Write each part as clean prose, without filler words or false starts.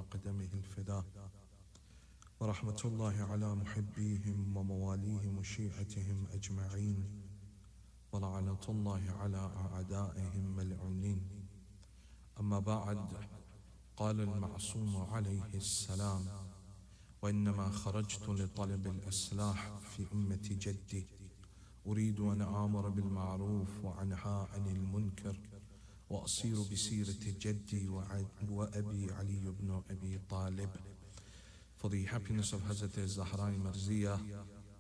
مقدمه الفداء ورحمة الله على محبيهم ومواليهم وشيعتهم أجمعين ولعنة الله على أعدائهم ملعونين. أما بعد، قال المعصوم عليه السلام: وإنما خرجت لطلب الإصلاح في أمة جدي، أريد أن آمر بالمعروف وأنهى عن المنكر وأصير بسيرة جدي وأبي علي بن أبي طالب. For the happiness of Hazrat Zahra Marziyah,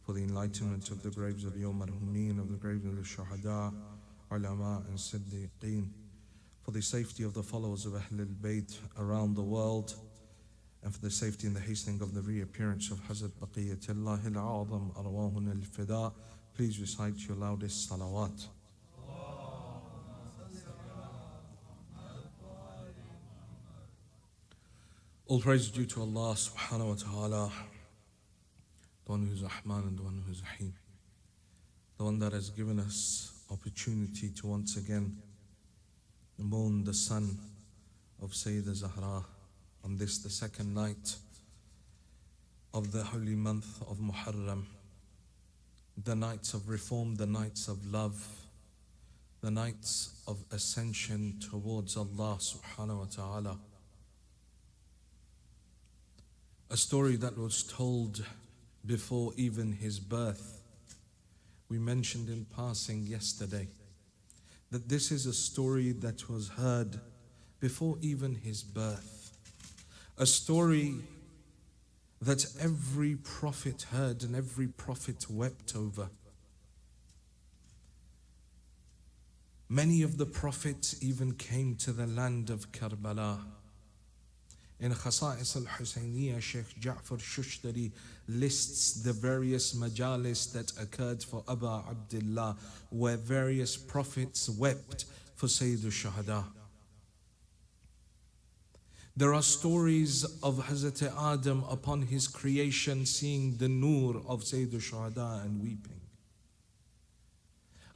for the enlightenment of the graves of the Marhumin, of the graves of the Shuhada, Ulama and Siddiqeen, for the safety of the followers of Ahl al-Bayt around the world, and for the safety and the hastening of the reappearance of Hazrat Baqiyatullah al-A'zam Arwahun al-Fida, please recite your loudest salawat. All praise is due to Allah subhanahu wa ta'ala, the one who is Rahman and the one who is Rahim, the one that has given us opportunity to once again mourn the son of Sayyidah Zahra on this, the second night of the holy month of Muharram, the nights of reform, the nights of love, the nights of ascension towards Allah subhanahu wa ta'ala. A story that was told before even his birth. We mentioned in passing yesterday that this is a story that was heard before even his birth. A story that every prophet heard and every prophet wept over. Many of the prophets even came to the land of Karbala. In Khasa'is al-Husayniyah, Sheikh Ja'far Shushtari lists the various majalis that occurred for Abu Abdullah, where various prophets wept for Sayyid al-Shuhada. There are stories of Hazrat Adam upon his creation seeing the nur of Sayyid al-Shuhada and weeping.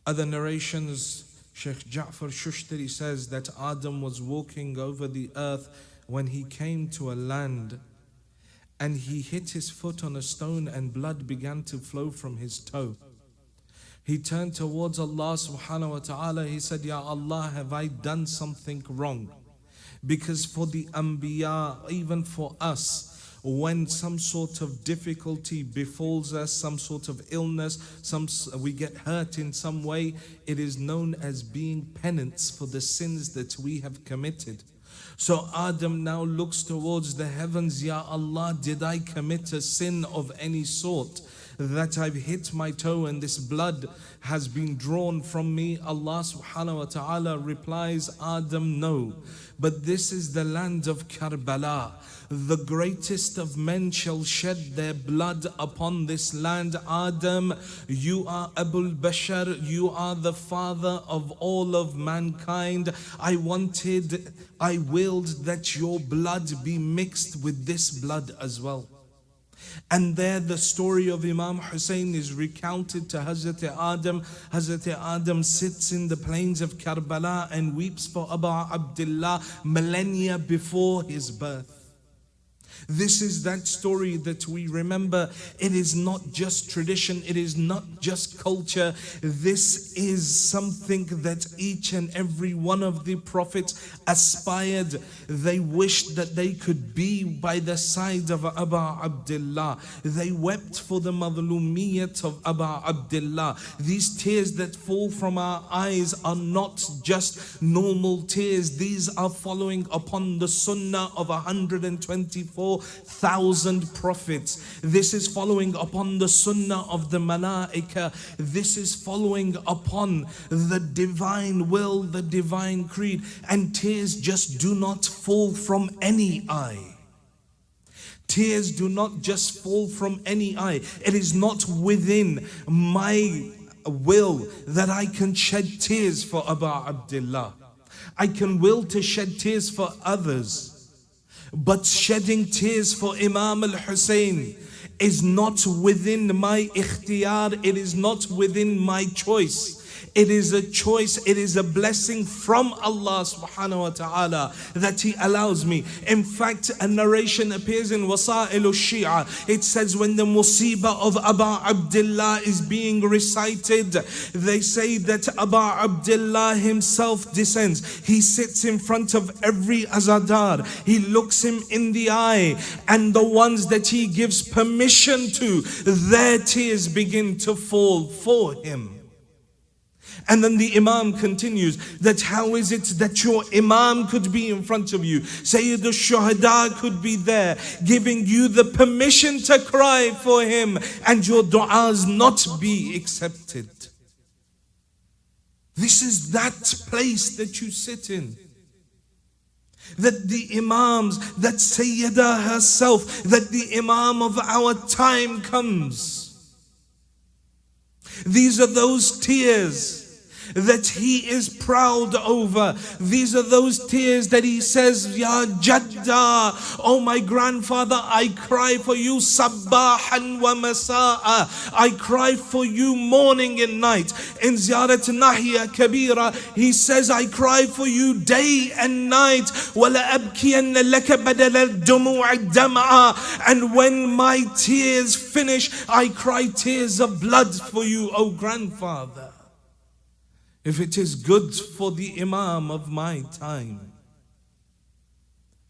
Other narrations, Sheikh Ja'far Shushtari says that Adam was walking over the earth when he came to a land and he hit his foot on a stone and blood began to flow from his toe. He turned towards Allah subhanahu wa ta'ala. He said, Ya Allah, have I done something wrong? Because for the Anbiya, even for us, when some sort of difficulty befalls us, some sort of illness, we get hurt in some way, it is known as being penance for the sins that we have committed. So Adam now looks towards the heavens. Ya Allah, did I commit a sin of any sort that I've hit my toe and this blood has been drawn from me? Allah subhanahu wa ta'ala replies, Adam, no. But this is the land of Karbala. The greatest of men shall shed their blood upon this land. Adam, you are Abul Bashar, you are the father of all of mankind. I willed that your blood be mixed with this blood as well. And there the story of Imam Hussain is recounted to Hazrat Adam. Hazrat Adam sits in the plains of Karbala and weeps for Abu Abdullah millennia before his birth. This is that story that we remember. It is not just tradition, it is not just culture. This is something that each and every one of the prophets aspired. They wished that they could be by the side of Abu Abdullah. They wept for the madhlumiyat of Abu Abdullah. These tears that fall from our eyes are not just normal tears. These are following upon the sunnah of 124,000 prophets. This is following upon the sunnah of the malaika. This is following upon the divine will, the divine creed. And tears just do not fall from any eye. Tears do not just fall from any eye. It is not within my will that I can shed tears for Abu Abdullah. I can will to shed tears for others. But shedding tears for Imam al-Hussain is not within my ikhtiyar, it is not within my choice. It is a choice, it is a blessing from Allah subhanahu wa ta'ala that He allows me. In fact, a narration appears in Wasa'il al-Shia. It says when the musibah of Aba Abdullah is being recited, they say that Aba Abdullah himself descends. He sits in front of every azadar. He looks him in the eye, and the ones that he gives permission to, their tears begin to fall for him. And then the Imam continues that how is it that your Imam could be in front of you? Sayyid al-Shuhada could be there giving you the permission to cry for him and your du'as not be accepted. This is that place that you sit in. That the Imams, that Sayyida herself, that the Imam of our time comes. These are those tears that he is proud over. These are those tears that he says, Ya Jadda, oh my grandfather, I cry for you sabbahan wa masa'a. I cry for you morning and night. In Ziyarat Nahiya Kabira, he says, I cry for you day and night. وَلَا أَبْكِيَنَّ لَكَ بَدَلَ الدُّمُوعِ الدَّمْعَ. And when my tears finish, I cry tears of blood for you, oh grandfather. If it is good for the Imam of my time,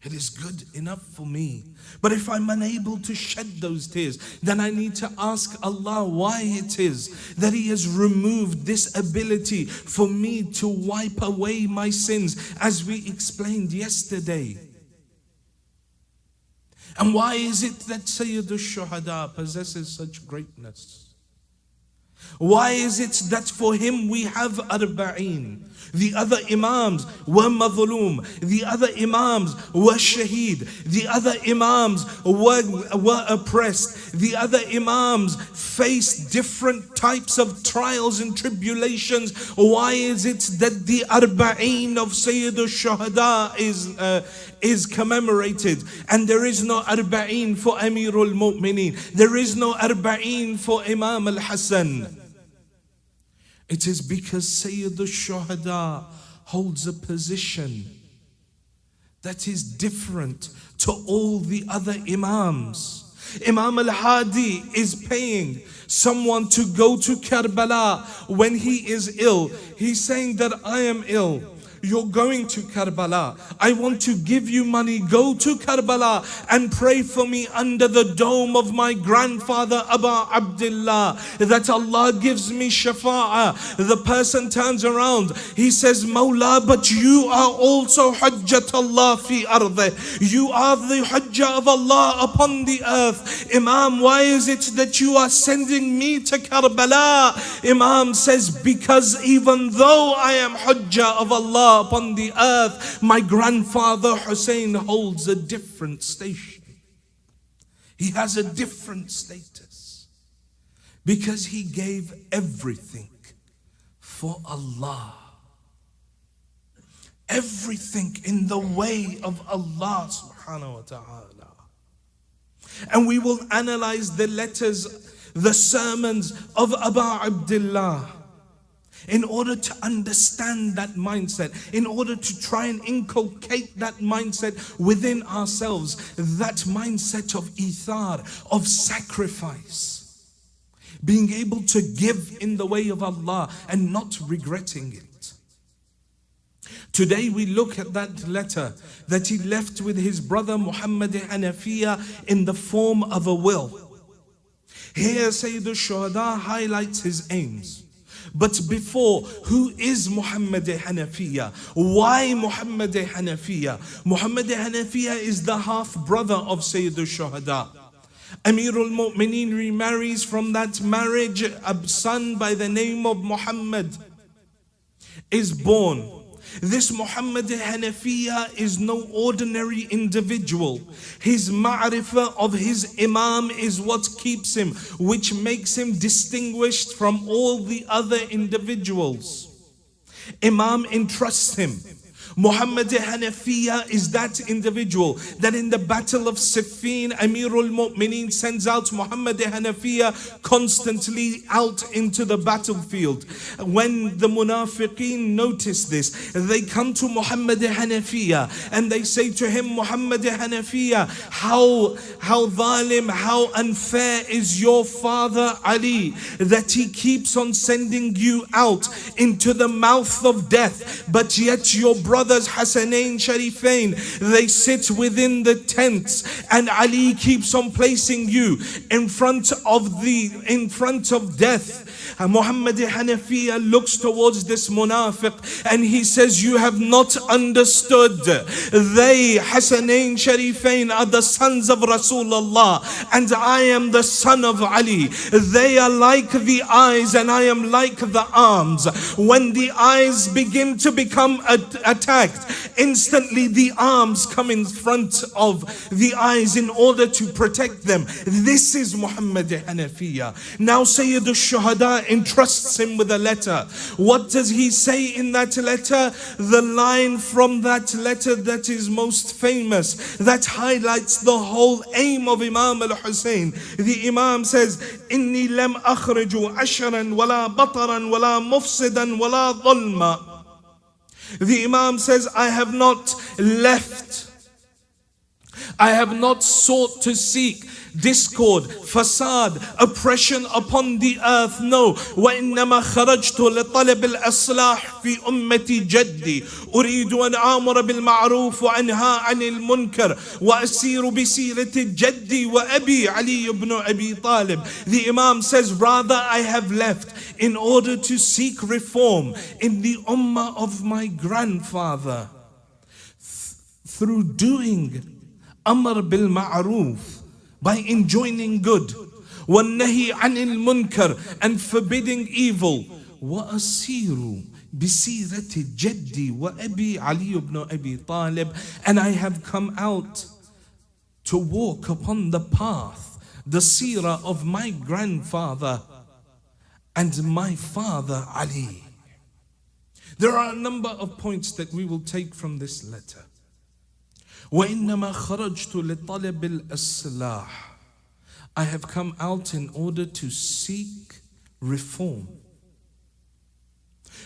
it is good enough for me. But if I'm unable to shed those tears, then I need to ask Allah why it is that He has removed this ability for me to wipe away my sins, as we explained yesterday. And why is it that Sayyid al-Shuhada possesses such greatness? Why is it that for him we have arba'een? The other Imams were madhulum. The other Imams were shaheed. The other Imams were oppressed. The other Imams faced different types of trials and tribulations. Why is it that the arba'een of Sayyid al-Shuhada is commemorated, and there is no arba'een for Amirul Mu'mineen? There is no arba'een for Imam al-Hassan. It is because Sayyid al-Shuhada holds a position that is different to all the other Imams. Imam al-Hadi is paying someone to go to Karbala when he is ill. He's saying that I am ill. You're going to Karbala. I want to give you money. Go to Karbala and pray for me under the dome of my grandfather Aba Abdullah, that Allah gives me shafa'ah. The person turns around. He says, Mawla, but you are also Hujjatullah fi ardh. You are the Hujjah of Allah upon the earth. Imam, why is it that you are sending me to Karbala? Imam says, because even though I am Hujjah of Allah upon the earth, my grandfather Hussain holds a different station. He has a different status because he gave everything for Allah. Everything in the way of Allah subhanahu wa ta'ala. And we will analyze the letters, the sermons of Aba Abdullah, in order to understand that mindset, in order to try and inculcate that mindset within ourselves, that mindset of ithar, of sacrifice, being able to give in the way of Allah and not regretting it. Today we look at that letter that he left with his brother Muhammad Hanafiya in the form of a will. Here Sayyid al-Shuhada highlights his aims. But before, who is Muhammad Hanafiya? Why Muhammad Hanafiya? Muhammad Hanafiya is the half-brother of Sayyid al-Shuhada. Amirul Mu'mineen remarries. From that marriage, a son by the name of Muhammad is born. This Muhammad Hanafiya is no ordinary individual. His ma'rifah of his Imam is what keeps him, which makes him distinguished from all the other individuals. Imam entrusts him Muhammad Hanafiya is that individual that in the battle of Siffin, Amirul Mu'mineen sends out Muhammad Hanafiya constantly out into the battlefield. When the Munafiqeen notice this, they come to Muhammad Hanafiya and they say to him, Muhammad Hanafiya, how zalim, how unfair is your father Ali, that he keeps on sending you out into the mouth of death, but yet your brothers Hassanain Sharifain, they sit within the tents, and Ali keeps on placing you in front of death. And Muhammad Hanafiya looks towards this munafiq and he says, you have not understood. They, Hassanain Sharifain, are the sons of Rasulullah and I am the son of Ali. They are like the eyes and I am like the arms. When the eyes begin to become attacked, instantly the arms come in front of the eyes in order to protect them. This is Muhammad Hanafiya. Now Sayyid al-Shuhada entrusts him with a letter. What does he say in that letter? The line from that letter that is most famous, that highlights the whole aim of Imam al-Hussain. The Imam says, Inni lam akhriju ashran wala bataran wala mufsidan wala dhulma. The Imam says, I have not left, I have not sought to seek discord, fasad, oppression upon the earth. No. وَإِنَّمَا خَرَجْتُ لِطَلَبِ الْأَصْلَاحِ فِي أُمَّتِي جَدِّي أُرِيدُ أَنْ آمُرَ بِالْمَعْرُوفِ وَأَنْهَى عَنِ الْمُنْكَرِ وَأَسِيرُ بِسِيرَةِ جَدِّي وَأَبِي عَلِيُّ بْنُ أَبِي طَالِبٍ. The Imam says, rather I have left in order to seek reform in the ummah of my grandfather through doing Amr bil Ma'roof, by enjoining good, وَالنَّهِي عَنِ الْمُنْكَرِ, and forbidding evil, وَأَسِيرُ بِسِيرَةِ جَدِّي وَأَبِي عَلِيُّ بْنُ أَبِي طَالِبٍ, and I have come out to walk upon the path, the seerah of my grandfather and my father Ali. There are a number of points that we will take from this letter. وَإِنَّمَا خَرَجْتُ لِطَلَبِ الْإِصْلَاحِ, I have come out in order to seek reform.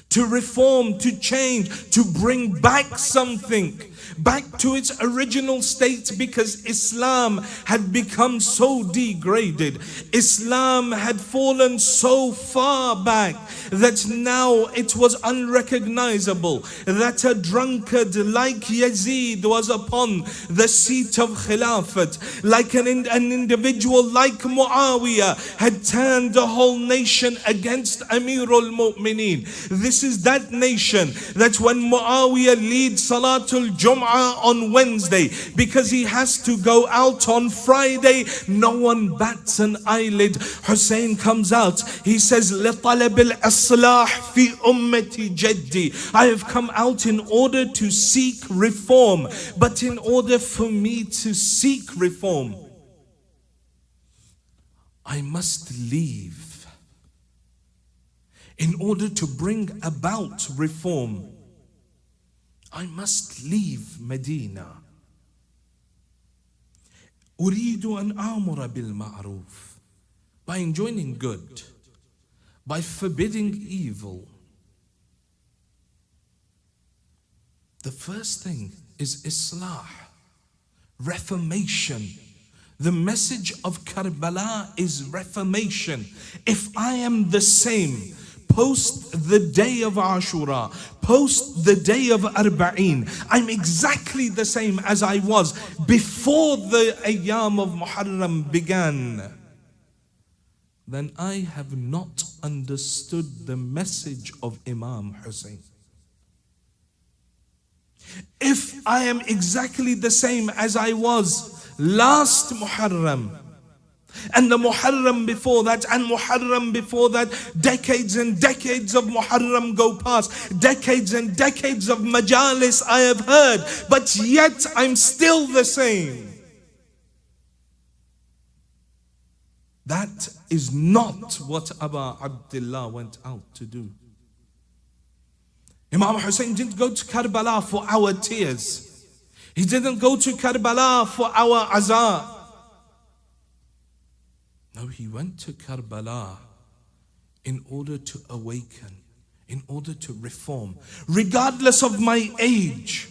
To reform, to change, to bring back something, back to its original state, because Islam had become so degraded. Islam had fallen so far back that now it was unrecognizable, that a drunkard like Yazid was upon the seat of Khilafat, like an individual like Muawiyah had turned the whole nation against Amirul Mu'mineen. This is that nation that when Muawiyah leads Salatul Jum'ah on Wednesday, because he has to go out on Friday, no one bats an eyelid. Hussein comes out, he says, لِطَلَبِ الْأَصْلَاحِ فِي أُمَّتِ جَدِّي, I have come out in order to seek reform. But in order for me to seek reform, I must leave. In order to bring about reform, I must leave Medina. أريد أن آمر بالمعروف, by enjoining good, by forbidding evil. The first thing is Islah, reformation. The message of Karbala is reformation. If I am the same post the day of Ashura, post the day of Arba'een, I'm exactly the same as I was before the Ayyam of Muharram began, then I have not understood the message of Imam Hussain. If I am exactly the same as I was last Muharram, and the Muharram before that, and Muharram before that, decades and decades of Muharram go past, decades and decades of Majalis I have heard, but yet I'm still the same. That is not what Aba Abdullah went out to do. Imam Hussain didn't go to Karbala for our tears. He didn't go to Karbala for our azar. No, he went to Karbala in order to awaken, in order to reform, regardless of my age.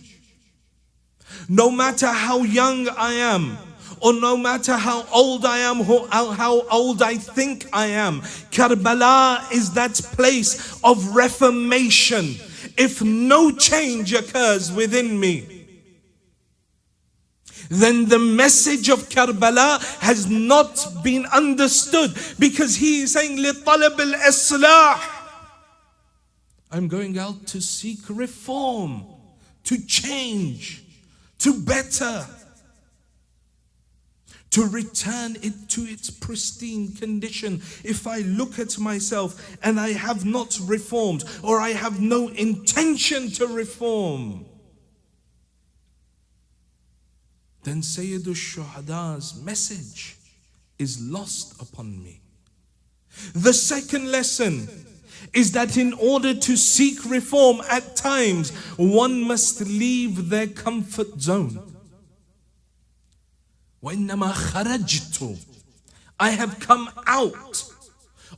No matter how young I am, or no matter how old I am, how old I think I am, Karbala is that place of reformation. If no change occurs within me, then the message of Karbala has not been understood, because he is saying لِطَلَبِ الْإِصْلَاحِ, I'm going out to seek reform, to change, to better, to return it to its pristine condition. If I look at myself and I have not reformed, or I have no intention to reform, then Sayyidul Shuhada's message is lost upon me. The second lesson is that in order to seek reform, at times one must leave their comfort zone. وَإِنَّمَا خَرَجْتُ, I have come out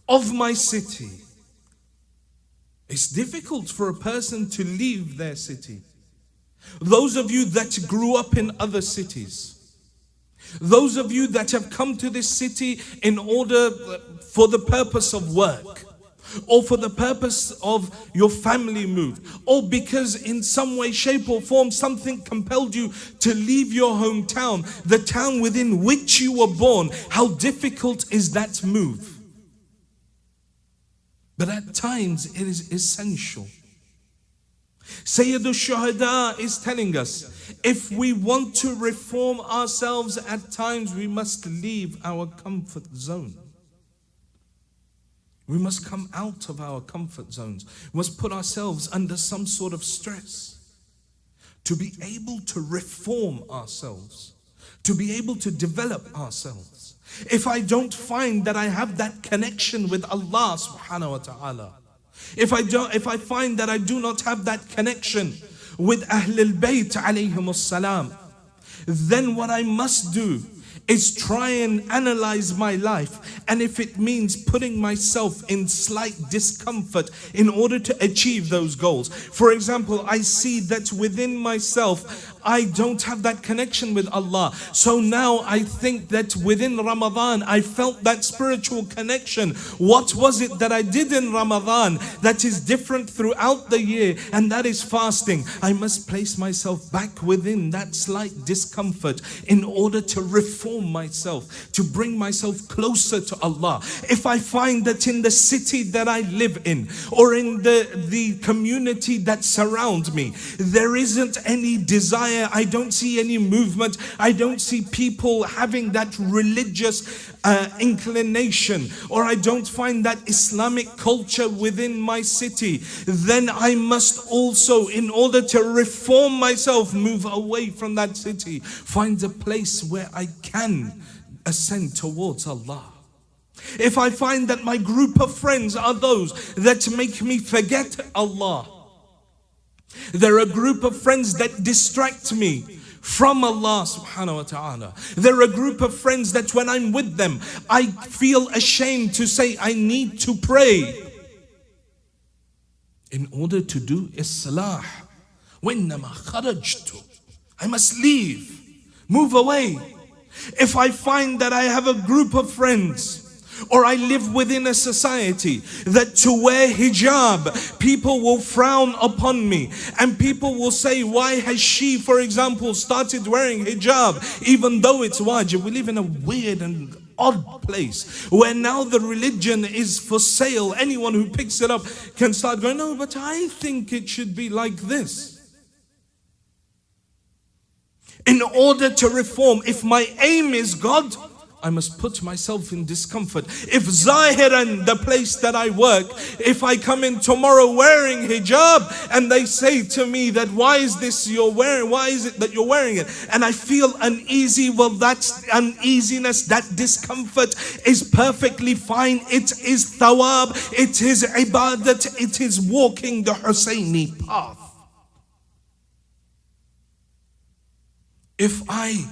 of my city. It's difficult for a person to leave their city. Those of you that grew up in other cities, those of you that have come to this city in order for the purpose of work, or for the purpose of your family move, or because in some way, shape or form something compelled you to leave your hometown, the town within which you were born, how difficult is that move? But at times it is essential. Sayyidul Shuhada is telling us, if we want to reform ourselves, at times we must leave our comfort zone. We must come out of our comfort zones. We must put ourselves under some sort of stress to be able to reform ourselves, to be able to develop ourselves. If I don't find that I have that connection with Allah subhanahu wa ta'ala, if I find that I do not have that connection with Ahlul Bayt alayhimus salam, then what I must do is try and analyze my life, and if it means putting myself in slight discomfort in order to achieve those goals. For example, I see that within myself I don't have that connection with Allah. So now I think that within Ramadan I felt that spiritual connection. What was it that I did in Ramadan that is different throughout the year? And that is fasting. I must place myself back within that slight discomfort in order to reform myself, to bring myself closer to Allah. If I find that in the city that I live in, or in the community that surrounds me, there isn't any desire, I don't see any movement, I don't see people having that religious inclination, or I don't find that Islamic culture within my city, then I must also, in order to reform myself, move away from that city, find a place where I can ascend towards Allah. If I find that my group of friends are those that make me forget Allah, they're a group of friends that distract me from Allah subhanahu wa ta'ala, they're a group of friends that when I'm with them I feel ashamed to say I need to pray, in order to do islah, وَإِنَّمَا خَرَجْتُ, I must leave, move away. If I find that I have a group of friends, or I live within a society that to wear hijab, people will frown upon me, and people will say, why has she, for example, started wearing hijab even though it's wajib? We live in a weird and odd place where now the religion is for sale. Anyone who picks it up can start going, no, but I think it should be like this. In order to reform, if my aim is God, I must put myself in discomfort. If Zahiran, the place that I work, if I come in tomorrow wearing hijab and they say to me that why is it that you're wearing it? And I feel uneasy, well, that's uneasiness, that discomfort is perfectly fine. It is thawab, it is ibadat, it is walking the Hussaini path. If I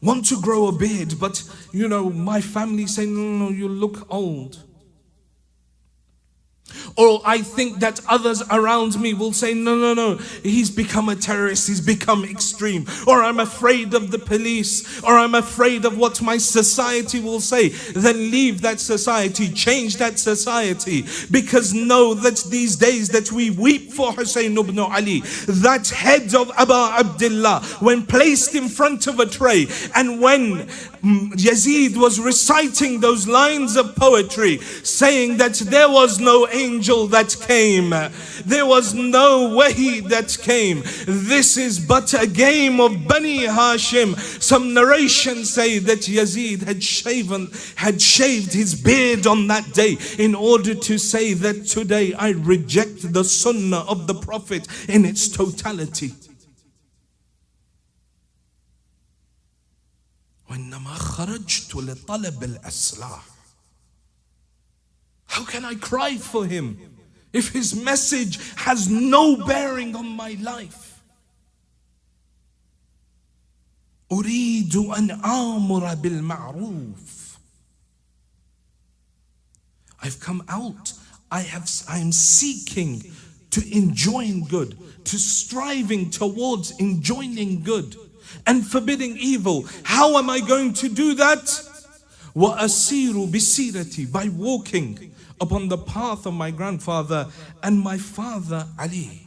want to grow a beard, but my family say, no, you look old. Or I think that others around me will say, no, he's become a terrorist, he's become extreme. Or I'm afraid of the police, or I'm afraid of what my society will say. Then leave that society, change that society. Because know that these days that we weep for Hussain ibn Ali, that head of Abu Abdullah, when placed in front of a tray, and when Yazid was reciting those lines of poetry, saying that there was no angel that came, there was no wahi that came, this is but a game of Bani Hashim. Some narrations say that Yazid had shaved his beard on that day in order to say that today I reject the sunnah of the Prophet in its totality. وإنما خرجت لطلب الإصلاح. How can I cry for him if his message has no bearing on my life? أريد أن آمر بالمعروف. I've come out. I am seeking to enjoin good, to striving towards enjoining good and forbidding evil. How am I going to do that? وَأَسِيرُ بِسِيرَتِي, by walking upon the path of my grandfather and my father Ali.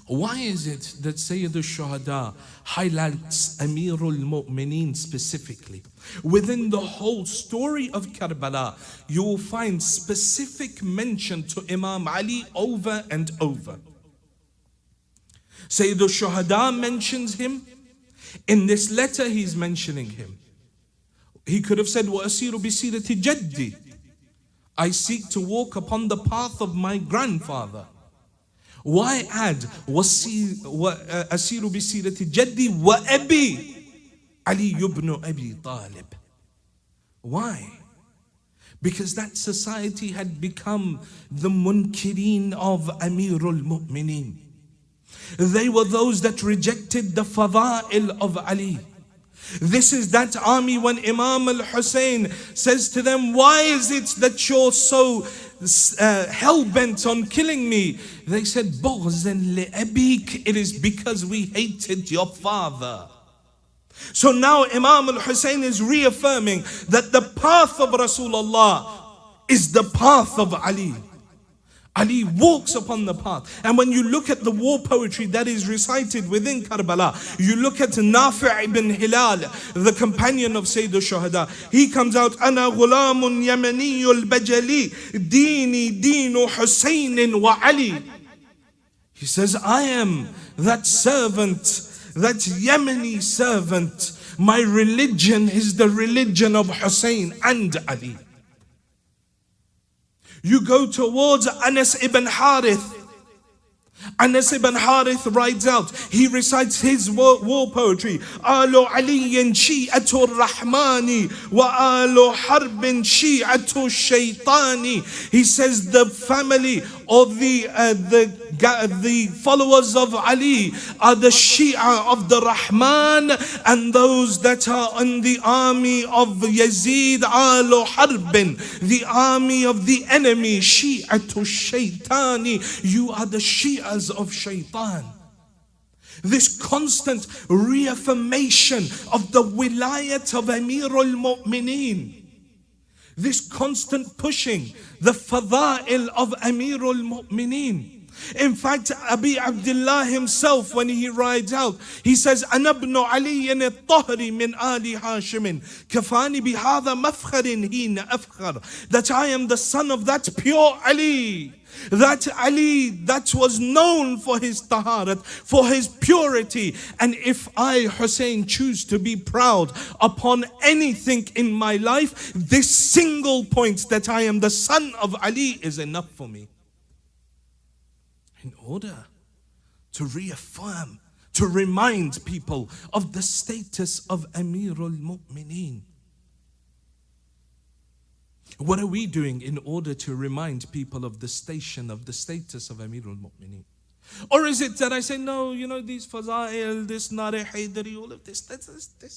Why is it that Sayyid al-Shuhada highlights Amirul Mu'mineen specifically? Within the whole story of Karbala, you will find specific mention to Imam Ali over and over. Sayyid al-Shuhada mentions him. In this letter he's mentioning him. He could have said, وَأَسِيرُ بِسِيرَةِ جَدِّي, I seek to walk upon the path of my grandfather. Why add أَسِيرُ بِسِيرَةِ جَدِّي وَأَبِي Ali ibn Abi Talib? Why? Because that society had become the munkireen of Amirul Mu'mineen. They were those that rejected the fada'il of Ali. This is that army when Imam Hussain says to them, why is it that you're so hell-bent on killing me? They said, بُغْزًا لِأَبِيكَ, it is because we hated your father. So now Imam Hussain is reaffirming that the path of Rasulullah is the path of Ali. Ali walks upon the path. And when you look at the war poetry that is recited within Karbala, you look at Nafi' ibn Hilal, the companion of Sayyid al-Shuhada. He comes out, أَنَا غُلَامٌ يَمَنِيُّ الْبَجَلِي دِينِي دِينُ حُسَيْنٍ وَعَلِي. He says, I am that servant, that Yemeni servant. My religion is the religion of Hussein and Ali. You go towards Anas ibn Harith. Anas ibn Harith writes out, he recites his war poetry. Alu aliyin shi'atu rahmani wa alu harbin shi'atu shaytani. He says the family of the followers of Ali are the Shia of the Rahman, and those that are in the army of Yazid, Alu Harbin, the army of the enemy, Shi'atu Shaytani. You are the Shi'as of Shaitan. This constant reaffirmation of the wilayat of Amirul Mu'mineen. This constant pushing the fada'il of Amirul Mu'mineen. In fact, Abi Abdullah himself, when he rides out, he says, أَنَا ابْنُ عَلِيٍّ الطَّهْرِ مِنْ آلِ هَاشِمٍ كَفَانِ بِهَذَا مَفْخَرٍ هِينَ أَفْخَرٍ. That I am the son of that pure Ali. That Ali that was known for his taharat, for his purity. And if I, Hussein, choose to be proud upon anything in my life, this single point that I am the son of Ali is enough for me. In order to reaffirm, to remind people of the status of Amirul Mu'mineen. What are we doing in order to remind people of the station, of the status of Amirul Mu'mineen? Or is it that I say, no, these Fazail, this Nare Haydari, all of this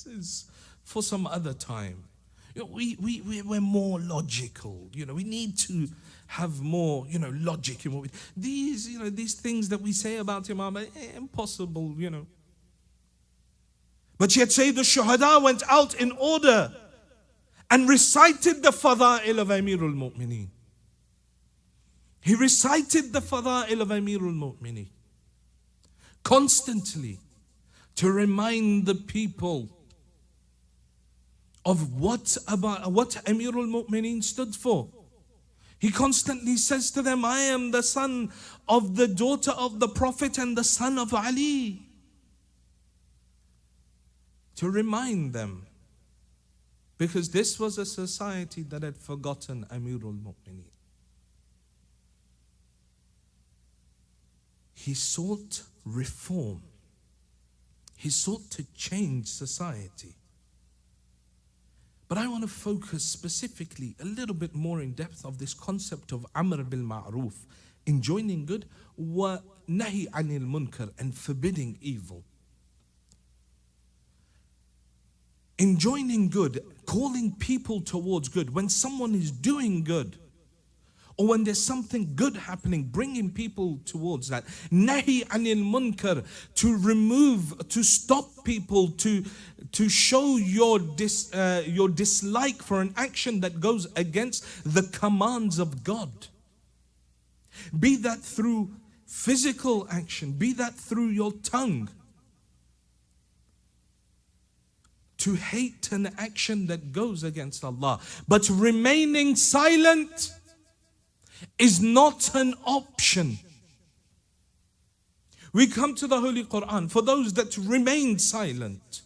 is for some other time. We're more logical. We need to have more, logic in what we... These things that we say about Imam, impossible, But yet Sayyid al-Shuhada went out in order and recited the Fada'il of Amirul Mu'mineen. He recited the Fada'il of Amirul Mu'mineen constantly to remind the people of what Amirul Mu'mineen stood for. He constantly says to them, I am the son of the daughter of the Prophet and the son of Ali. To remind them. Because this was a society that had forgotten Amirul Mu'mineen. He sought reform. He sought to change society. But I want to focus specifically a little bit more in depth of this concept of Amr bil Ma'ruf, enjoining good, wa nahi anil munkar, and forbidding evil. Enjoining good, calling people towards good. When someone is doing good, or when there's something good happening, bringing people towards that. Nahi anil munkar, to remove, to stop people, to show your dislike for an action that goes against the commands of God. Be that through physical action, be that through your tongue. To hate an action that goes against Allah. But remaining silent is not an option. We come to the Holy Quran for those that remain silent.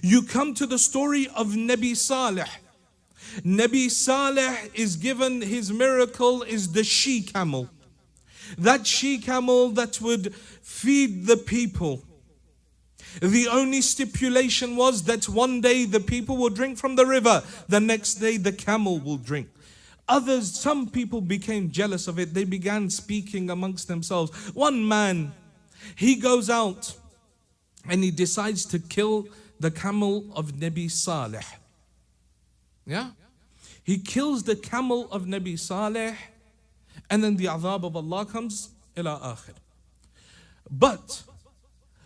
You come to the story of Nabi Saleh. Nabi Saleh is given, his miracle is the she camel. That she camel that would feed the people. The only stipulation was that one day the people will drink from the river, the next day the camel will drink. Some people became jealous of it. They began speaking amongst themselves. One man, he goes out and he decides to kill the camel of Nabi Saleh. Yeah? He kills the camel of Nabi Saleh, and then the azab of Allah comes ila akhir. But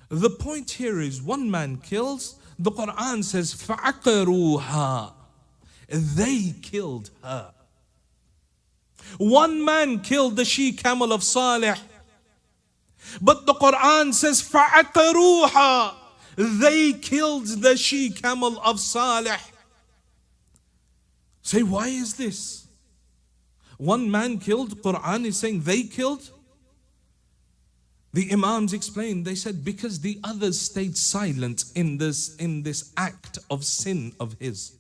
the point here is, one man kills, the Quran says, فَعَقَرُوهَا. They killed her. One man killed the she camel of Saleh. But the Quran says, فَعَقَرُوهَا. They killed the she camel of Saleh. Say, why is this? One man killed, Quran is saying they killed. The Imams explained, they said, because the others stayed silent in this act of sin of his.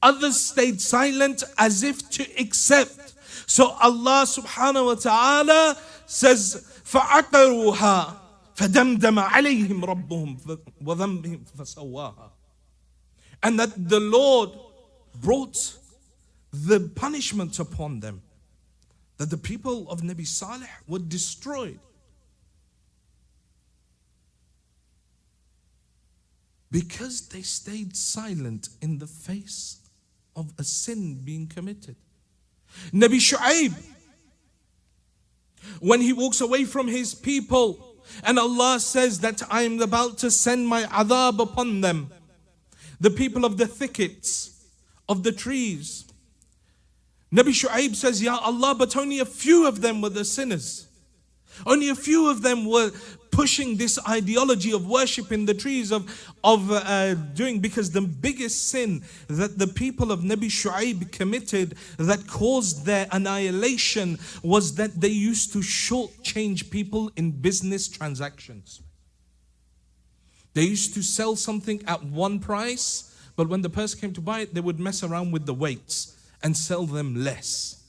Others stayed silent as if to accept. So Allah subhanahu wa ta'ala says, فَعَقَرُوهَا فَدَمْدَمَ عَلَيْهِمْ رَبُّهُمْ وَذَنْبِهِمْ فَسَوَّاهَا. And that the Lord brought the punishment upon them. That the people of Nabi Saleh were destroyed. Because they stayed silent in the face of a sin being committed. Nabi Shu'aib, when he walks away from his people, and Allah says that I am about to send my adhab upon them, the people of the thickets, of the trees. Nabi Shu'aib says, Ya Allah, but only a few of them were the sinners. Only a few of them were pushing this ideology of worshiping the trees, of doing, because the biggest sin that the people of Nabi Shu'aib committed that caused their annihilation was that they used to shortchange people in business transactions. They used to sell something at one price, but when the person came to buy it, they would mess around with the weights and sell them less.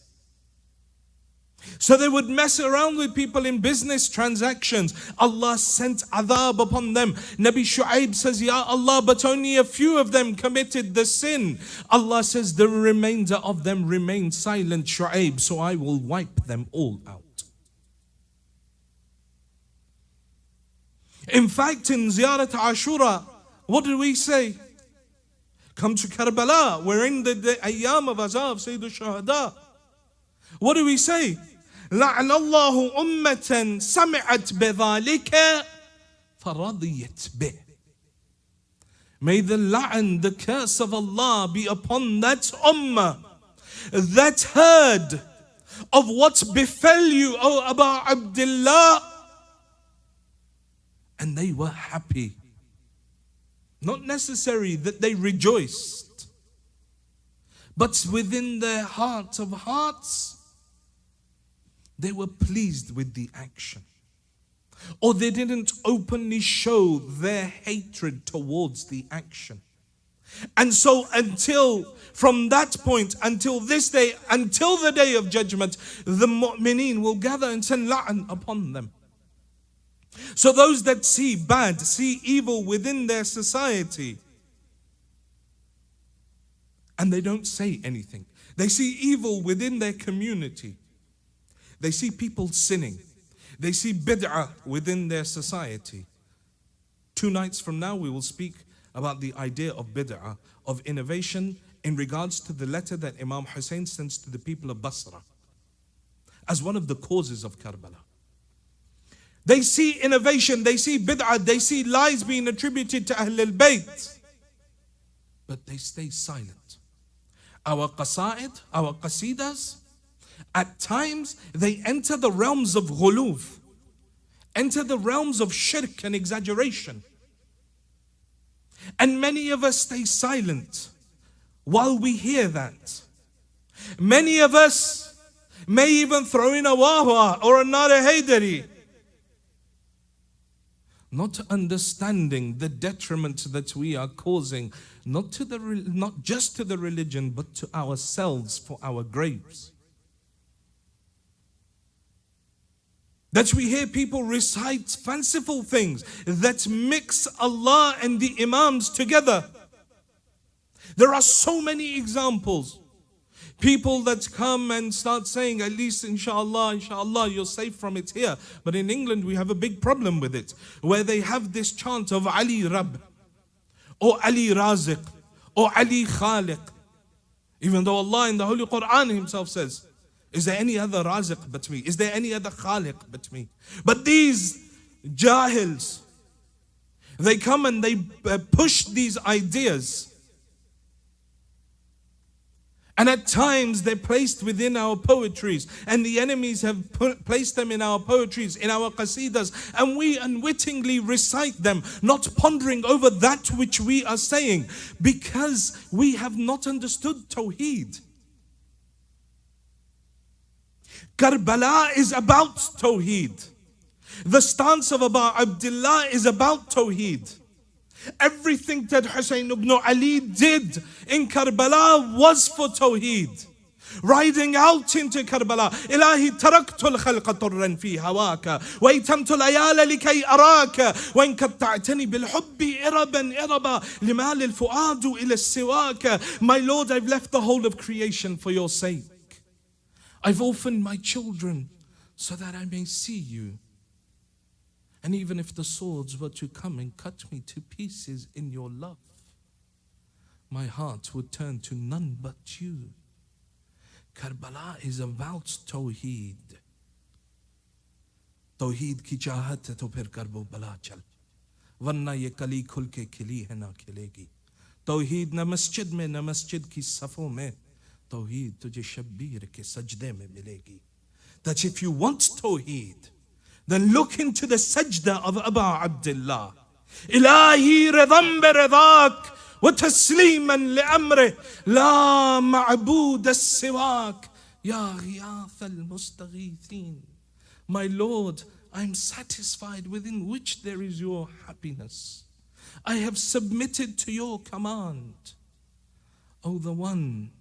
So they would mess around with people in business transactions. Allah sent adhab upon them. Nabi Shu'aib says, Ya Allah, but only a few of them committed the sin. Allah says, the remainder of them remained silent, Shu'aib, so I will wipe them all out. In fact, in Ziyarat Ashura, what do we say? Come to Karbala. We're in the Ayyam of Azab, Sayyid al-Shuhada. What do we say? لعن الله أمة سمعت بذلك فرضيت به. May the la'an, the curse of Allah be upon that ummah that heard of what befell you, O Aba Abdullah, and they were happy. Not necessary that they rejoiced, but within their heart of hearts, they were pleased with the action. Or they didn't openly show their hatred towards the action. And so from that point, until this day, until the day of judgment, the mu'mineen will gather and send la'an upon them. So those that see bad, see evil within their society, and they don't say anything. They see evil within their community. They see people sinning. They see bid'ah within their society. 2 nights from now, we will speak about the idea of bid'ah, of innovation in regards to the letter that Imam Hussain sends to the people of Basra as one of the causes of Karbala. They see innovation, they see bid'ah, they see lies being attributed to Ahlul Bayt, but they stay silent. Our qasaid, our qasidas, at times they enter the realms of ghuluv, enter the realms of shirk and exaggeration. And many of us stay silent while we hear that. Many of us may even throw in a wahwa or a nara haydari, not understanding the detriment that we are causing, not just to the religion, but to ourselves for our graves. That we hear people recite fanciful things that mix Allah and the Imams together. There are so many examples. People that come and start saying, at least inshallah, inshallah, you're safe from it here. But in England, we have a big problem with it, where they have this chant of Ali Rabb, or Ali Raziq, or Ali Khaliq. Even though Allah in the Holy Quran Himself says, is there any other Raziq but me? Is there any other Khaliq but me? But these Jahils, they come and they push these ideas. And at times they're placed within our poetries, and the enemies have placed them in our poetries, in our qasidas, and we unwittingly recite them, not pondering over that which we are saying, because we have not understood tawheed. Karbala is about tawheed. The stance of Aba Abdullah is about tawheed. Everything that Hussain ibn Ali did in Karbala was for tawheed. Riding out into Karbala, Ilahi taraktu al-khalqa turran fi hawaka wa itamtu al-ayala likay araka wa in katta'tani bil-hubbi iraban iraba limal al-fuadu ila siwaka. My Lord, I've left the whole of creation for your sake. I've orphaned my children so that I may see you. And even if the swords were to come and cut me to pieces in your love, my heart would turn to none but you. Karbala is about tawheed. Tawheed ki chahat hai to phir Karbala chal. Warna ye kali khul ke khili hai na khilegi. Tawheed na masjid mein na masjid ki safon mein. Tawheed tujhe shabbir ke sajde mein milegi. That if you want tawheed, then look into the sajda of Aba Abdullah. Ilahi ridam biridak wa tasliman li'amrih la ma'bud as-siwak ya ghiyath al-mustaghithin. My Lord, I am satisfied within which there is your happiness. I have submitted to your command. O the one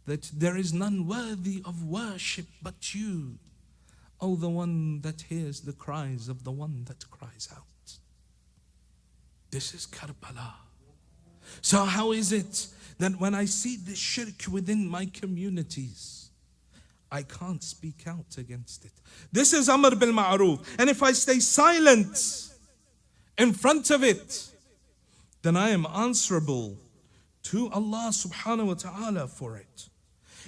that there is none worthy of worship but you. O the one that hears the cries of the one that cries out. This is Karbala. So how is it that when I see the shirk within my communities, I can't speak out against it? This is Amr bil Ma'ruf. And if I stay silent in front of it, then I am answerable to Allah subhanahu wa ta'ala for it.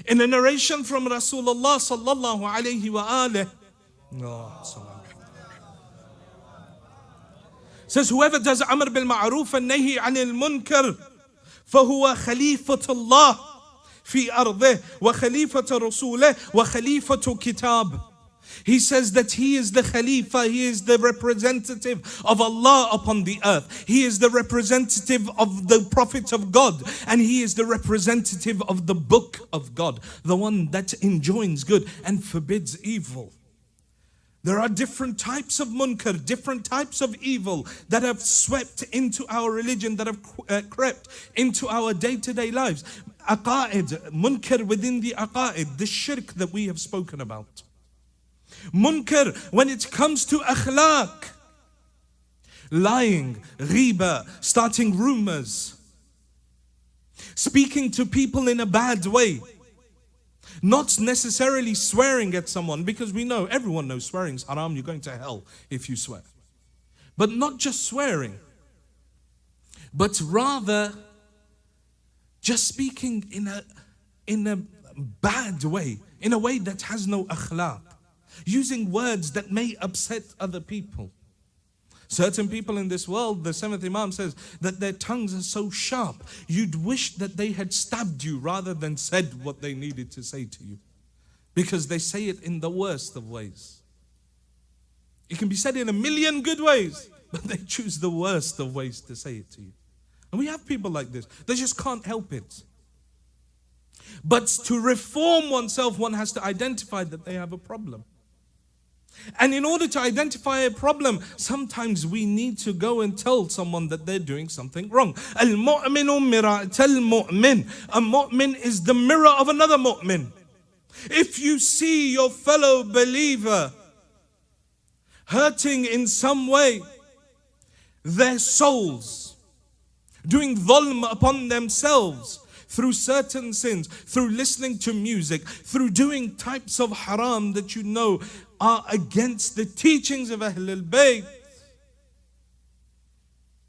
In a narration from Rasulullah sallallahu alayhi wa alihi, says, whoever does Amr bil Ma'ruf and Nahi anil Munkar, فهو خليفة الله في أرضه وخليفة رسوله وخليفة كتاب. He says that he is the Khalifa, he is the representative of Allah upon the earth. He is the representative of the Prophet of God, and he is the representative of the Book of God, the one that enjoins good and forbids evil. There are different types of munkar, different types of evil that have swept into our religion, that have crept into our day-to-day lives. Aqa'id, munkar within the aqa'id, the shirk that we have spoken about. Munkar when it comes to akhlaq, lying, ghiba, starting rumors, speaking to people in a bad way. Not necessarily swearing at someone, because we know, everyone knows swearing's haram, you're going to hell if you swear. But not just swearing, but rather just speaking in a bad way, in a way that has no akhlaq, using words that may upset other people. Certain people in this world, the seventh Imam says that their tongues are so sharp, you'd wish that they had stabbed you rather than said what they needed to say to you. Because they say it in the worst of ways. It can be said in a million good ways, but they choose the worst of ways to say it to you. And we have people like this. They just can't help it. But to reform oneself, one has to identify that they have a problem. And in order to identify a problem, sometimes we need to go and tell someone that they're doing something wrong. Al-mu'minu mira'atal mu'min. A mu'min is the mirror of another mu'min. If you see your fellow believer hurting in some way their souls, doing dhulm upon themselves, through certain sins, through listening to music, through doing types of haram that you know are against the teachings of Ahlul Bayt,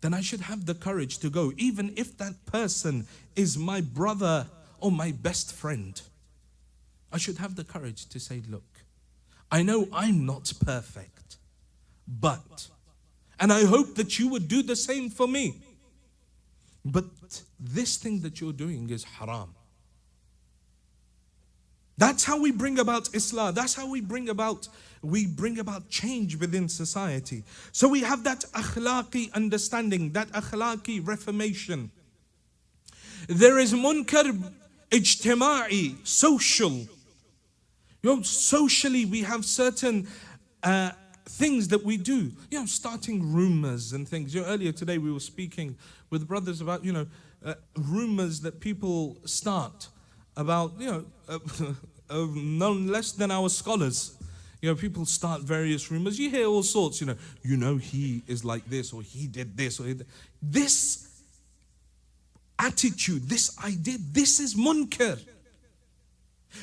then I should have the courage to go, even if that person is my brother or my best friend. I should have the courage to say, look, I know I'm not perfect, but, and I hope that you would do the same for me, but this thing that you're doing is haram. That's how we bring about Islah. That's how we bring about change within society. So we have that akhlaqi understanding, that akhlaqi reformation. There is munkar ijtima'i, social. You know, socially we have certain things that we do. You know, starting rumors and things. You know, earlier today we were speaking with brothers about, rumors that people start about, none less than our scholars. People start various rumors. You hear all sorts, he is like this, or he did this, or this attitude, this idea, this is munkar.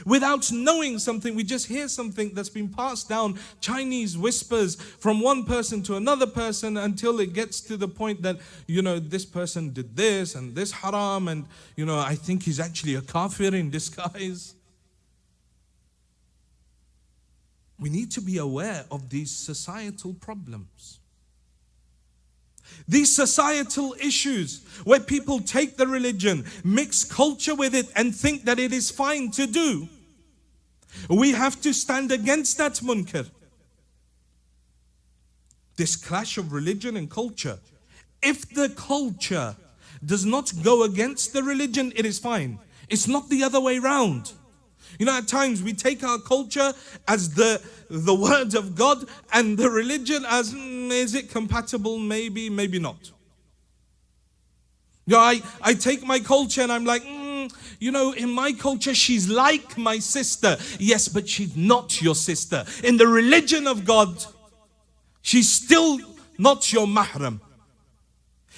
Without knowing something, we just hear something that's been passed down, Chinese whispers from one person to another person, until it gets to the point that, this person did this and this haram, and, I think he's actually a kafir in disguise. We need to be aware of these societal problems. These societal issues where people take the religion, mix culture with it, and think that it is fine to do. We have to stand against that munkar. this clash of religion and culture. If the culture does not go against the religion, it is fine. It's not the other way around. You know, at times we take our culture as the word of God and the religion as, is it compatible? Maybe, maybe not. You know, I take my culture and I'm like, you know, in my culture, she's like my sister. Yes, but she's not your sister. In the religion of God, she's still not your mahram.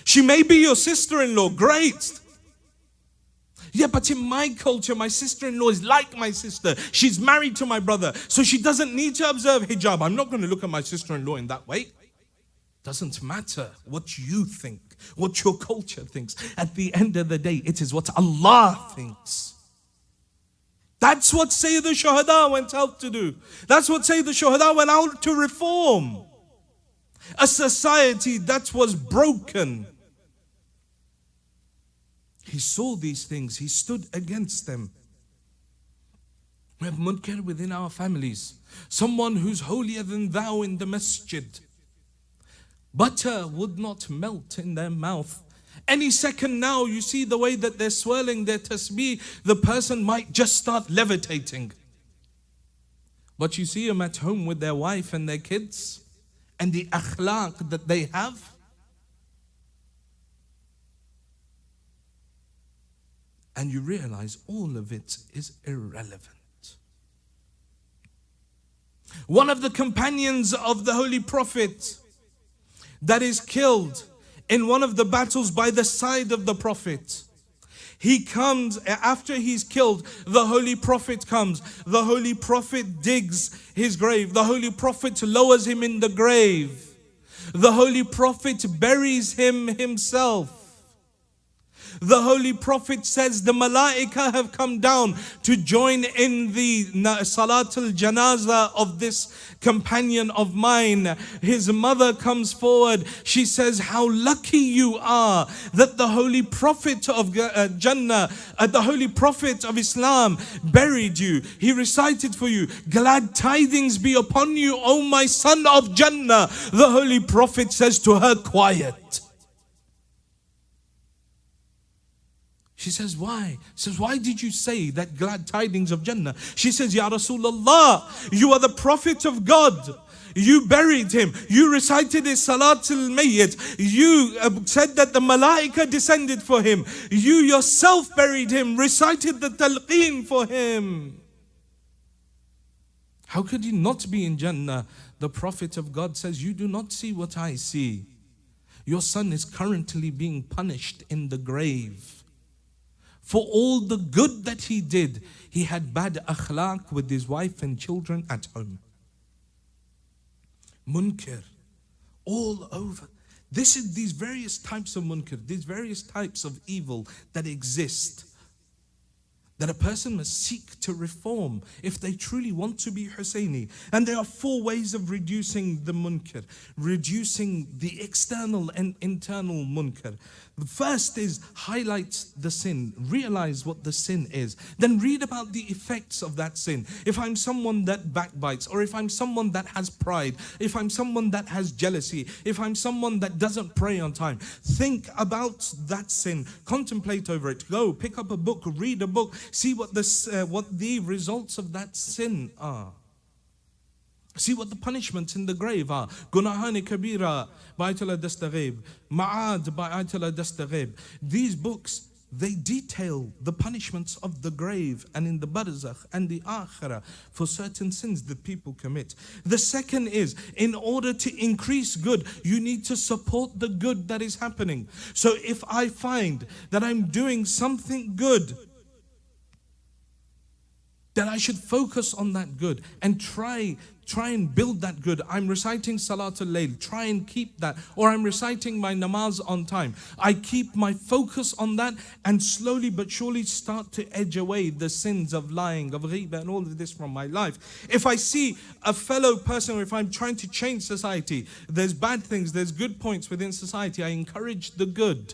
She may be your sister-in-law, great. Yeah, but in my culture, my sister-in-law is like my sister. She's married to my brother, so she doesn't need to observe hijab. I'm not going to look at my sister-in-law in that way. Doesn't matter what you think, what your culture thinks. At the end of the day, it is what Allah thinks. That's what Sayyid al-Shuhada went out to do. That's what Sayyid al-Shuhada went out to reform. A society that was broken. He saw these things. He stood against them. We have munkar within our families. Someone who's holier than thou in the masjid. Butter would not melt in their mouth. Any second now, you see the way that they're swirling their tasbih, the person might just start levitating. But you see them at home with their wife and their kids, and the akhlaq that they have. And you realize all of it is irrelevant. One of the companions of the Holy Prophet that is killed in one of the battles by the side of the Prophet. He comes, after he's killed, the Holy Prophet comes. The Holy Prophet digs his grave. The Holy Prophet lowers him in the grave. The Holy Prophet buries him himself. The Holy Prophet says the Malaika have come down to join in the Salatul Janaza of this companion of mine. His mother comes forward. She says, how lucky you are that the Holy Prophet of Jannah, the Holy Prophet of Islam buried you. He recited for you, glad tidings be upon you, O my son of Jannah. The Holy Prophet says to her, quiet. She says, why? She says, why did you say that glad tidings of Jannah? She says, Ya Rasulullah, you are the Prophet of God. You buried him. You recited his Salatul Mayyit. You said that the Malaika descended for him. You yourself buried him, recited the Talqeen for him. How could he not be in Jannah? The Prophet of God says, you do not see what I see. Your son is currently being punished in the grave. For all the good that he did, he had bad akhlaq with his wife and children at home. Munkar, all over. This is these various types of munkar, these various types of evil that exist, that a person must seek to reform if they truly want to be Hussaini. And there are 4 ways of reducing the munkar, reducing the external and internal munkar. The first is highlight the sin, realize what the sin is, then read about the effects of that sin. If I'm someone that backbites, or if I'm someone that has pride, if I'm someone that has jealousy, if I'm someone that doesn't pray on time, think about that sin, contemplate over it, go pick up a book, read a book, see what the results of that sin are. See what the punishments in the grave are. Gunahani Kabira by Ayatollah Dastaghib. Ma'ad by Ayatollah Dastaghib. These books, they detail the punishments of the grave and in the barzakh and the akhirah for certain sins that people commit. The second is, in order to increase good, you need to support the good that is happening. So if I find that I'm doing something good, then I should focus on that good and try and build that good. I'm reciting Salatul Layl, try and keep that. Or I'm reciting my namaz on time. I keep my focus on that and slowly but surely start to edge away the sins of lying, of ghibah and all of this from my life. If I see a fellow person, or if I'm trying to change society, there's bad things, there's good points within society, I encourage the good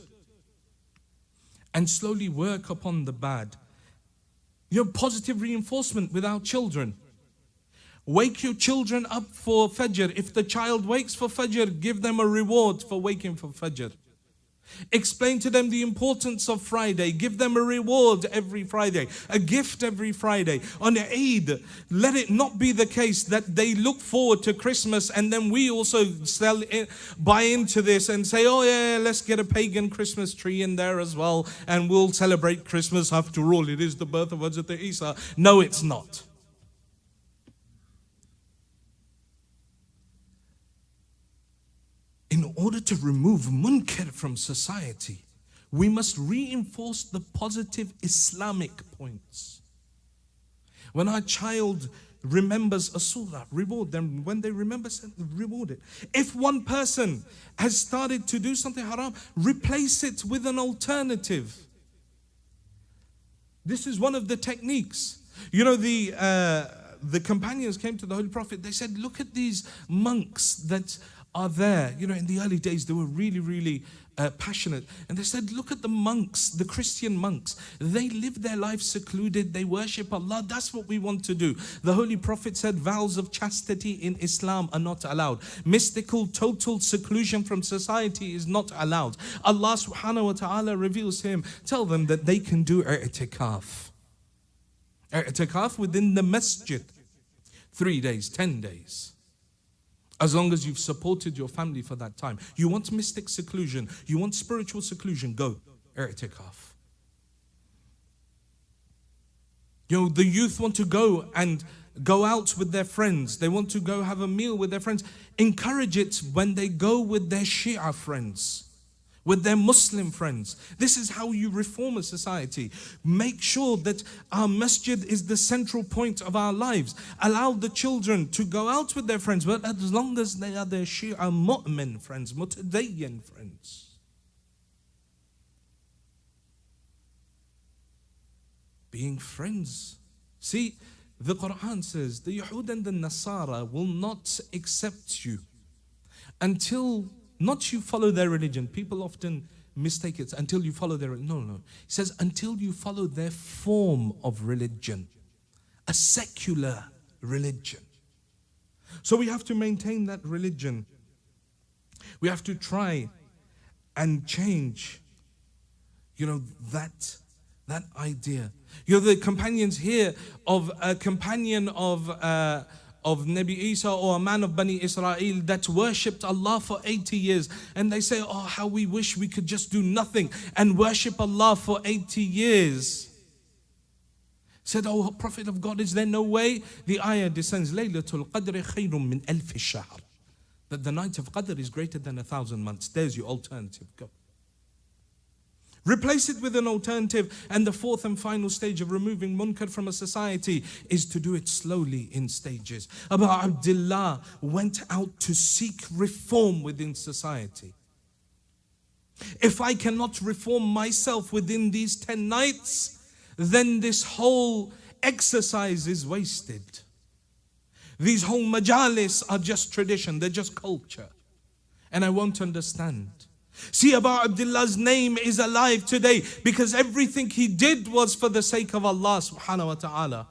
and slowly work upon the bad. Your positive reinforcement with our children. Wake your children up for Fajr. If the child wakes for Fajr, give them a reward for waking for Fajr. Explain to them the importance of Friday. Give them a reward every Friday, a gift every Friday. On Eid, let it not be the case that they look forward to Christmas and then we also buy into this and say, oh yeah, let's get a pagan Christmas tree in there as well and we'll celebrate Christmas. After all, it is the birth of Hazrat Isa. No, it's not. In order to remove munkar from society, we must reinforce the positive Islamic points. When our child remembers a surah, reward them. When they remember, reward it. If one person has started to do something haram, replace it with an alternative. This is one of the techniques. You know, the companions came to the Holy Prophet. They said, look at these monks that are there. You know, in the early days, they were really passionate. And they said, look at the monks, the Christian monks. They live their life secluded. They worship Allah. That's what we want to do. The Holy Prophet said, vows of chastity in Islam are not allowed. Mystical, total seclusion from society is not allowed. Allah subhanahu wa ta'ala reveals to him, tell them that they can do i'tikaf. I'tikaf within the masjid. 3 days, 10 days. As long as you've supported your family for that time. You want mystic seclusion, you want spiritual seclusion, go. I'tikaf. You know, the youth want to go out with their friends. They want to go have a meal with their friends. Encourage it when they go with their Shia friends, with their Muslim friends. This is how you reform a society. Make sure that our masjid is the central point of our lives. Allow the children to go out with their friends, but as long as they are their Shia mu'min friends, mutadayyan friends. Being friends. See, the Quran says, the Yahud and the Nasara will not accept you until not you follow their religion. People often mistake it until you follow their religion. No. It says until you follow their form of religion. A secular religion. So we have to maintain that religion. We have to try and change, that idea. The companions here of a companion of Nabi Isa or a man of Bani Israel that worshipped Allah for 80 years. And they say, oh, how we wish we could just do nothing and worship Allah for 80 years. Said, oh, Prophet of God, is there no way? The ayah descends, Laylatul Qadr khayrun min alf shahr. That the night of Qadr is greater than 1,000 months. There's your alternative. Go. Replace it with an alternative. And the fourth and final stage of removing munkar from a society is to do it slowly in stages. Abu Abdullah went out to seek reform within society. If I cannot reform myself within these 10 nights, then this whole exercise is wasted. These whole majalis are just tradition, they're just culture. And I won't understand. See, Abu Abdullah's name is alive today because everything he did was for the sake of Allah subhanahu wa ta'ala.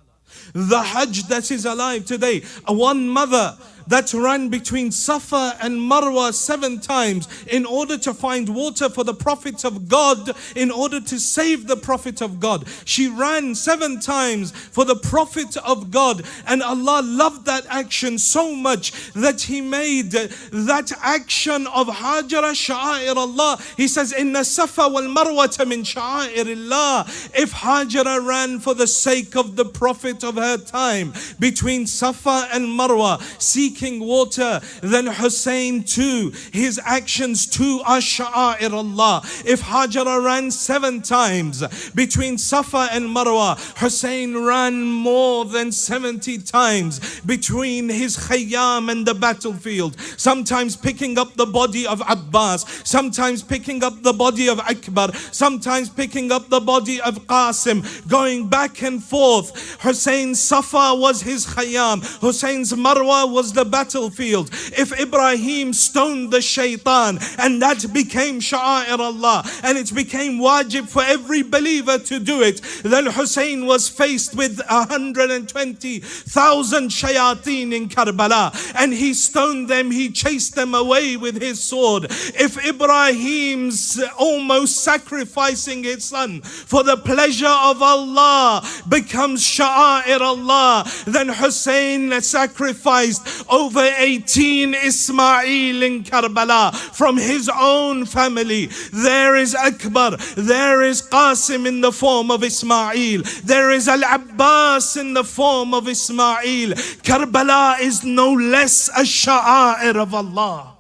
The Hajj that is alive today, one mother that ran between Safa and Marwa 7 times in order to find water for the Prophet of God, in order to save the Prophet of God. She ran 7 times for the Prophet of God, and Allah loved that action so much that He made that action of Hajara sha'air Allah. He says, Inna Safa wal Marwata min sha'air Allah. If Hajara ran for the sake of the Prophet of her time between Safa and Marwa seeking water, then Hussain too, his actions too are sha'air Allah. If Hajara ran 7 times between Safa and Marwa, Hussain ran more than 70 times between his khayyam and the battlefield, sometimes picking up the body of Abbas, sometimes picking up the body of Akbar, sometimes picking up the body of Qasim, going back and forth. Hussein's Safa was his khayyam, Hussein's Marwa was the battlefield. If Ibrahim stoned the shaitan and that became sha'air Allah and it became wajib for every believer to do it, then Hussein was faced with 120,000 shayateen in Karbala and he stoned them, he chased them away with his sword. If Ibrahim's almost sacrificing his son for the pleasure of Allah becomes sha'air Allah, then Hussein sacrificed over 18 Ismail in Karbala from his own family. There is Akbar, there is Qasim in the form of Ismail, there is Al-Abbas in the form of Ismail. Karbala is no less a sha'air of Allah.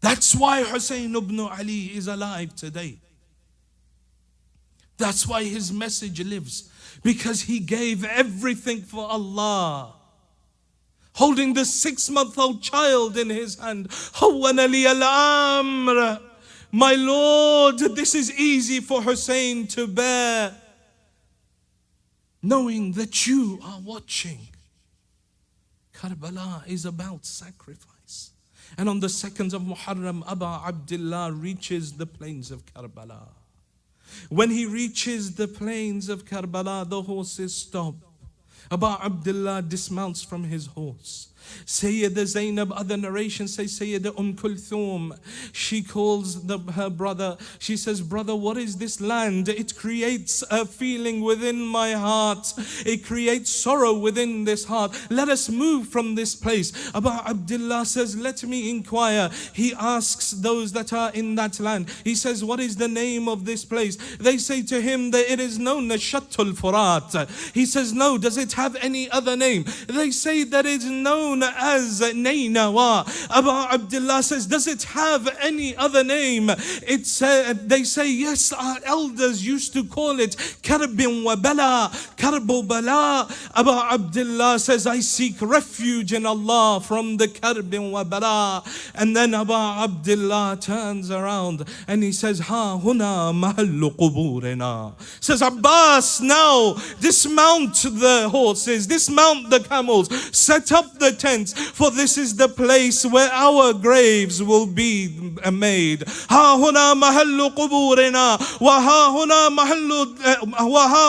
That's why Hussein ibn Ali is alive today. That's why his message lives, because he gave everything for Allah. Holding the 6-month-old child in his hand. Hawwana li al-amr. My Lord, this is easy for Hussein to bear, knowing that you are watching. Karbala is about sacrifice. And on the 2nd of Muharram, Abu Abdullah reaches the plains of Karbala. When he reaches the plains of Karbala, the horses stop. Abu Abdullah dismounts from his horse. Sayyida Zainab, other narrations say Sayyida Kulthum. She calls her brother. She says, brother, what is this land? It creates a feeling within my heart. It creates sorrow within this heart. Let us move from this place. Abu Abdullah says, let me inquire. He asks those that are in that land. He says, what is the name of this place? They say to him that it is known as Shattul Furat. He says, no, does it have any other name? They say that it's known as Nainawa. Abu Abdullah says, does it have any other name? They say, yes, our elders used to call it Karbin wa Bala, Karbu Bala. Abu Abdullah says, I seek refuge in Allah from the Karbin wa Bala. And then Abu Abdullah turns around and he says, Ha huna mahallu quburina. Says, Abbas, now dismount the horses, dismount the camels, set up the tents, for this is the place where our graves will be made. Ha huna mahallu quburina wa ha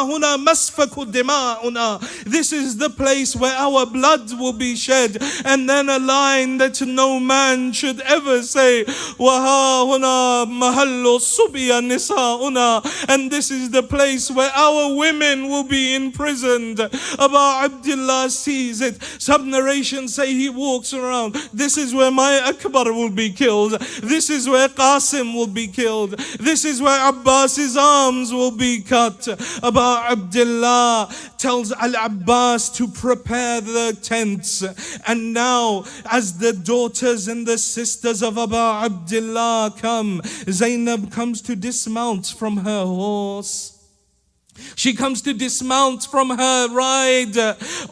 huna masfaku dima'una. This is the place where our blood will be shed. And then a line that no man should ever say, wa ha huna mahallu subiya nisa'una. And this is the place where our women will be imprisoned. Abu Abdullah sees it. Some narrations say he walks around. This is where my Akbar will be killed. This is where Qasim will be killed. This is where Abbas's arms will be cut. Abu Abdullah tells Al-Abbas to prepare the tents. And now, as the daughters and the sisters of Abu Abdullah come, Zainab comes to dismount from her horse. She comes to dismount from her ride.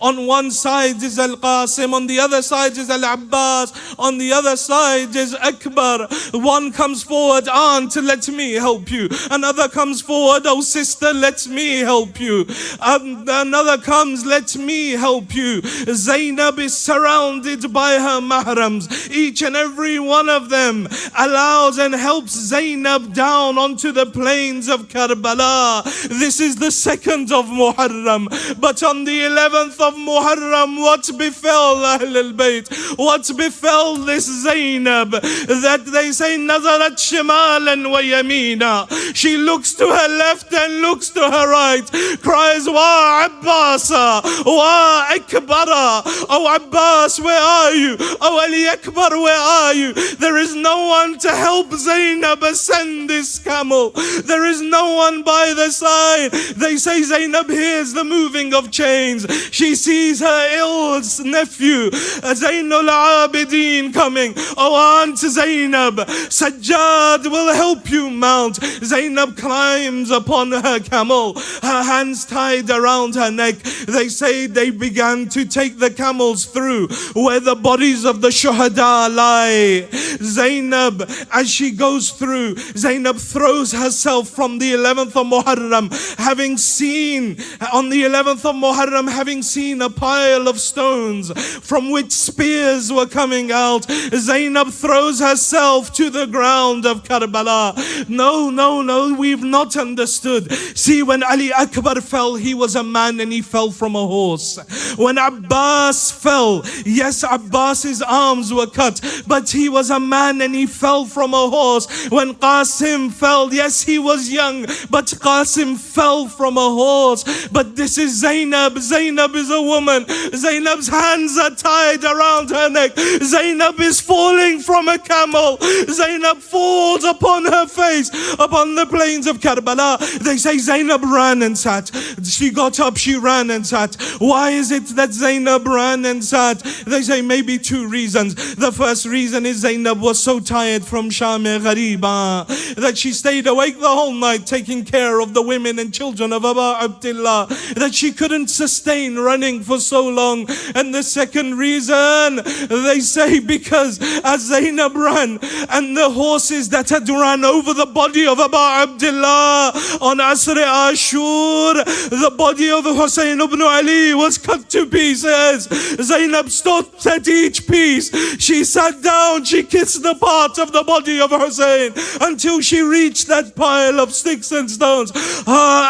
On one side is Al-Qasim, on the other side is Al-Abbas, on the other side is Akbar. One comes forward, aunt, let me help you. Another comes forward, oh sister, let me help you. Another comes, let me help you. Zainab is surrounded by her mahrams. Each and every one of them allows and helps Zainab down onto the plains of Karbala. This is the 2nd of Muharram. But on the 11th of Muharram, what befell Ahl al-Bayt? What befell this Zainab? That they say, Nazarat shimalan wa yamina. She looks to her left and looks to her right, cries, Wa Abbasa, Wa Akbara. Oh Abbas, where are you? Oh Ali Akbar, where are you? There is no one to help Zainab ascend this camel. There is no one by the side. They say Zainab hears the moving of chains. She sees her ill nephew, Zainul Abidin, coming. Oh Aunt Zainab, Sajjad will help you mount. Zainab climbs upon her camel, her hands tied around her neck. They say they began to take the camels through where the bodies of the shuhada lie. Zainab, as she goes through, Zainab throws herself from the 11th of Muharram, having seen, on the 11th of Muharram, having seen a pile of stones from which spears were coming out, Zainab throws herself to the ground of Karbala. No, we've not understood. See, when Ali Akbar fell, he was a man and he fell from a horse. When Abbas fell, yes, Abbas's arms were cut, but he was a man and he fell from a horse. When Qasim fell, yes, he was young, but Qasim fell from a horse. But this is Zainab. Zainab is a woman. Zainab's hands are tied around her neck. Zainab is falling from a camel. Zainab falls upon her face upon the plains of Karbala. They say Zainab ran and sat. She got up, she ran and sat. Why is it that Zainab ran and sat? They say maybe two reasons. The first reason is Zainab was so tired from Sham-e Ghariba that she stayed awake the whole night taking care of the women and children of Abu Abdullah, that she couldn't sustain running for so long. And the second reason, they say, because as Zainab ran and the horses that had run over the body of Abu Abdullah on Asr Ashur, the body of Hussain ibn Ali was cut to pieces. Zainab stopped at each piece. She sat down, she kissed the part of the body of Hussain until she reached that pile of sticks and stones.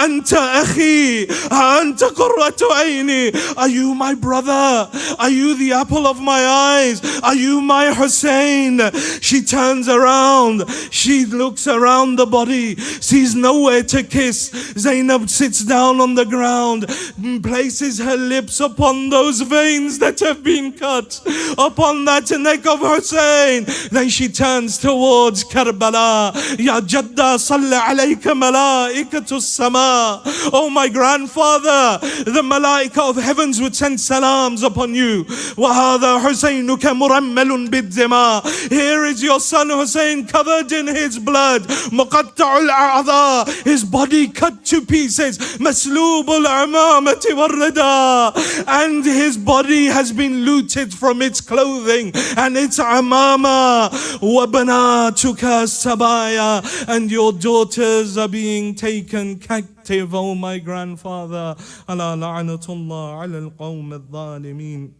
Anta akhi, anta qurratu aini. Are you my brother? Are you the apple of my eyes? Are you my Hussain? She turns around, she looks around the body, sees nowhere to kiss. Zainab sits down on the ground, places her lips upon those veins that have been cut, upon that neck of Hussain. Then she turns towards Karbala. Ya Jadda Salla alayka malaikatu sama. Oh my grandfather, the malaika of heavens would send salams upon you. Wa hadha Husainuka murammalun bid-dima. Here is your son Hussain covered in his blood. Muqatta'ul a'adha, his body cut to pieces. Maslubul amamati wal-rida, and his body has been looted from its clothing and its amama. Wa banatuka sabaya, and your daughters are being taken captive. Oh my grandfather. Ala la'natullah ala al-qawm al-zalimin.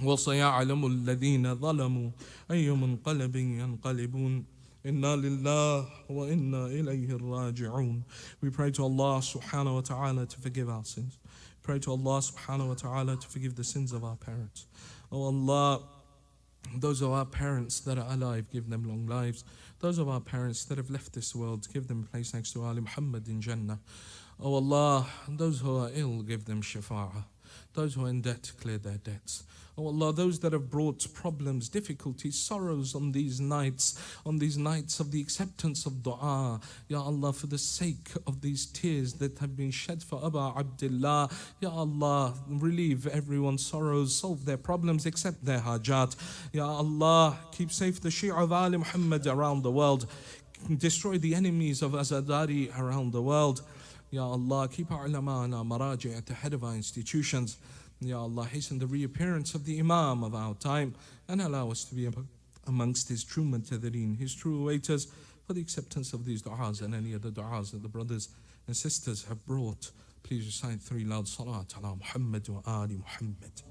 وَسَيَعْلَمُ الَّذِينَ ظَلَمُوا أَيُّ مُنْقَلَبٍ يَنْقَلِبُونَ Inna lillah wa inna ilayhi raji'un. We pray to Allah subhanahu wa ta'ala to forgive our sins. Pray to Allah subhanahu wa ta'ala to forgive the sins of our parents. Oh Allah, those of our parents that are alive, give them long lives. Those of our parents that have left this world, give them a place next to Ali Muhammad in Jannah. Oh Allah, those who are ill, give them shafa'ah. Those who are in debt, clear their debts. Oh Allah, those that have brought problems, difficulties, sorrows on these nights of the acceptance of dua. Ya Allah, for the sake of these tears that have been shed for Abu Abdullah, Ya Allah, relieve everyone's sorrows, solve their problems, accept their hajat. Ya Allah, keep safe the Shia of Ali Muhammad around the world. Destroy the enemies of Azadari around the world. Ya Allah, keep our ulama and our maraji at the head of our institutions. Ya Allah, hasten the reappearance of the Imam of our time and allow us to be amongst his true muntadhirin, his true waiters, for the acceptance of these du'as and any other du'as that the brothers and sisters have brought. Please recite 3 loud salat ala Muhammad wa ali Muhammad.